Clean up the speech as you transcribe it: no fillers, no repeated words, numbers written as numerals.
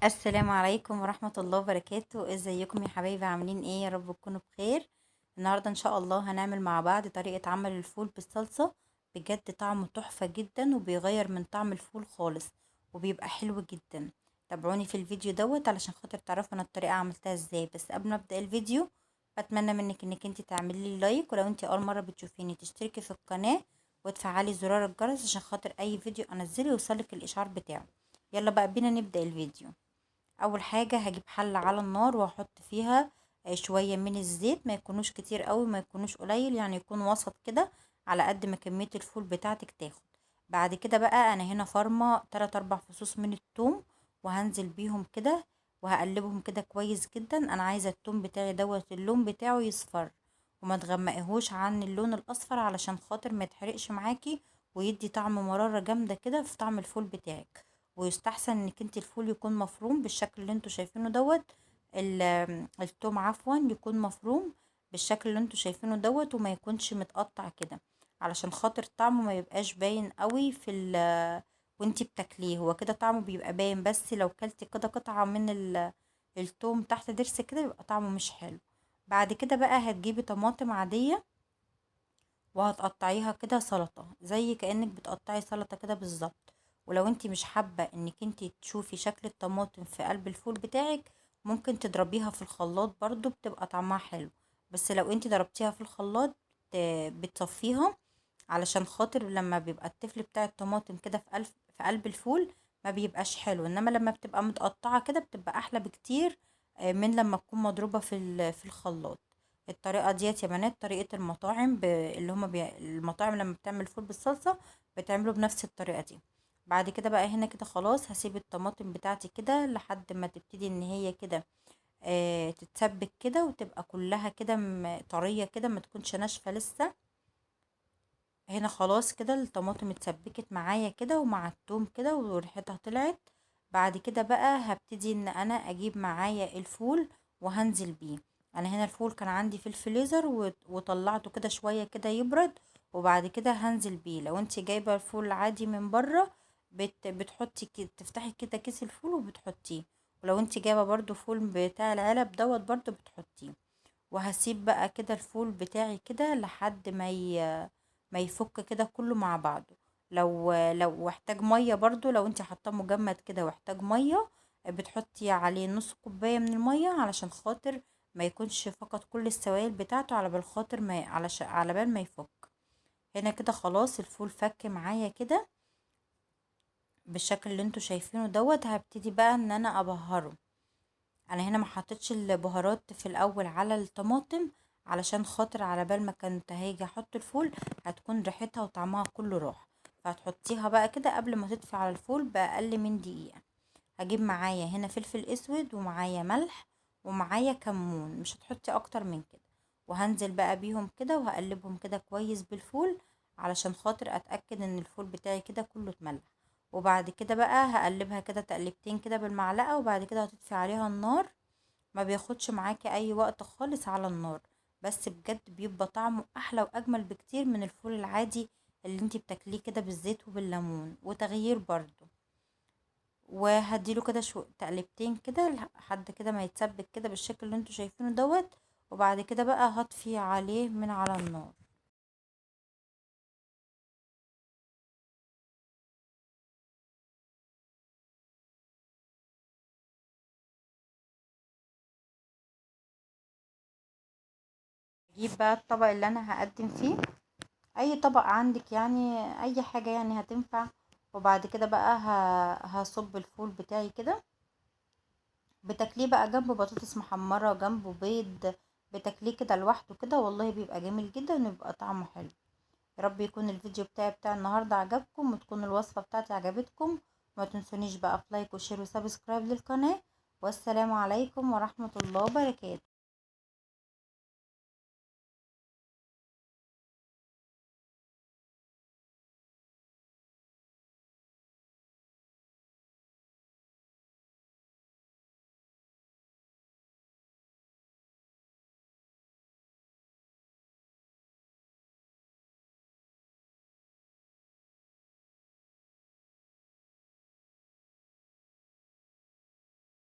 السلام عليكم ورحمة الله وبركاته. ازيكم يا حبايبي؟ عاملين ايه؟ يا رب تكونوا بخير. النهاردة ان شاء الله هنعمل مع بعض طريقة عمل الفول بالصلصة. بجد طعمه تحفة جدا وبيغير من طعم الفول خالص وبيبقى حلو جدا. تابعوني في الفيديو علشان خاطر تعرفوا انا الطريقة عملتها ازاي. بس قبل ما ابدأ الفيديو بتمنى منك انك انت تعملي لي لايك، ولو انت اول مرة بتشوفيني تشتركي في القناة وتفعلي زرار الجرس عشان خاطر اي فيديو انزله يوصلك الاشعار بتاعه. يلا بقى بينا نبدأ الفيديو. اول حاجه هجيب حله على النار واحط فيها شويه من الزيت، ما يكونوش كتير قوي ما يكونوش قليل، يعني يكون وسط كده على قد ما كميه الفول بتاعتك تاخد. بعد كده بقى انا هنا فرمه 3 4 فصوص من الثوم، وهنزل بيهم كده وهقلبهم كده كويس جدا. انا عايزه الثوم بتاعي اللون بتاعه يصفر وما تغمقيهوش عن اللون الاصفر علشان خاطر ما يتحرقش معاكي ويدي طعم مرارة جامدة كده في طعم الفول بتاعك. ويستحسن انك انت الفول يكون مفروم بالشكل اللي انتوا شايفينه التوم عفوا يكون مفروم بالشكل اللي انتوا شايفينه وما يكونش متقطع كده، علشان خاطر طعمه ما يبقاش باين قوي وانتي بتاكليه. هو كده طعمه بيبقى باين، بس لو كلتي كده قطعة من التوم تحت ضرس كده يبقى طعمه مش حلو. بعد كده بقى هتجيبي طماطم عادية وهتقطعيها كده سلطة زي كأنك بتقطعي سلطة كده بالظبط. ولو انتي مش حابة انك انتي تشوفي شكل الطماطم في قلب الفول بتاعك ممكن تضربيها في الخلاط برضو بتبقى طعمها حلو. بس لو انتي ضربتيها في الخلاط بتصفيها، علشان خاطر لما بيبقى التفل بتاع الطماطم كده في قلب الفول ما بيبقاش حلو، انما لما بتبقى متقطعة كده بتبقى احلى بكتير من لما تكون مضروبة في الخلاط. الطريقة ديت يا بنات طريقة المطاعم المطاعم لما بتعمل فول بالصلصة بتعمله بنفس الطريقة دي. بعد كده بقى هنا كده خلاص هسيب الطماطم بتاعتي كده لحد ما تبتدي ان هي كده تتسبك كده وتبقى كلها كده طرية كده ما تكونش ناشفة لسه. هنا خلاص كده الطماطم اتسبكت معايا كده ومع التوم كده وريحتها طلعت. بعد كده بقى هبتدي ان انا اجيب معايا الفول وهنزل بيه. انا هنا الفول كان عندي في الفريزر وطلعته كده شوية كده يبرد، وبعد كده هنزل بيه. لو انت جايبة الفول عادي من بره بتحطي كده تفتحي كده كيس الفول وبتحطيه، ولو انت جايبة برضو فول بتاع العلب برضو بتحطيه. وهسيب بقى كده الفول بتاعي كده لحد ما يفك كده كله مع بعضه. لو احتاج ميه برضو، لو انت حاطاه مجمد كده واحتاج ميه بتحطي عليه نص كوبايه من الميه علشان خاطر ما يكونش فقد كل السوائل بتاعته، على بال خاطر ما على بال ما يفك. هنا كده خلاص الفول فك معايا كده بالشكل اللي انتوا شايفينه هبتدي بقى ان انا ابهره. انا هنا ما حطيتش البهارات في الاول على الطماطم علشان خاطر على بال ما كنت هاجي احط الفول هتكون ريحتها وطعمها كله راح، فهتحطيها بقى كده قبل ما تطفي على الفول باقل من دقيقة. هجيب معايا هنا فلفل اسود ومعايا ملح ومعايا كمون، مش هتحطي اكتر من كده. وهنزل بقى بيهم كده وهقلبهم كده كويس بالفول علشان خاطر اتاكد ان الفول بتاعي كده كله اتملح. وبعد كده بقى هقلبها كده تقلبتين كده بالمعلقه، وبعد كده هتطفي عليها النار. ما بياخدش معاكي اي وقت خالص على النار، بس بجد بيبقى طعمه احلى واجمل بكتير من الفول العادي اللي انتي بتاكليه كده بالزيت وبالليمون وتغيير برضو. وهديله كده شو تقلبتين كده لحد كده ما يتسبك كده بالشكل اللي انتوا شايفينه وبعد كده بقى هطفي عليه من على النار. اجيب بقى الطبق اللي انا هقدم فيه، اي طبق عندك يعني اي حاجة يعني هتنفع. وبعد كده بقى هصب الفول بتاعي كده، بتاكليه بقى جنبه بطاطس محمرة جنبه بيض، بتاكليه كده لوحده كده والله بيبقى جميل جدا ويبقى طعمه حلو. يا رب يكون الفيديو بتاع النهاردة عجبكم وتكون الوصفة بتاعتي عجبتكم. ما تنسونيش بقى في لايك وشير وسبسكرايب للقناة. والسلام عليكم ورحمة الله وبركاته.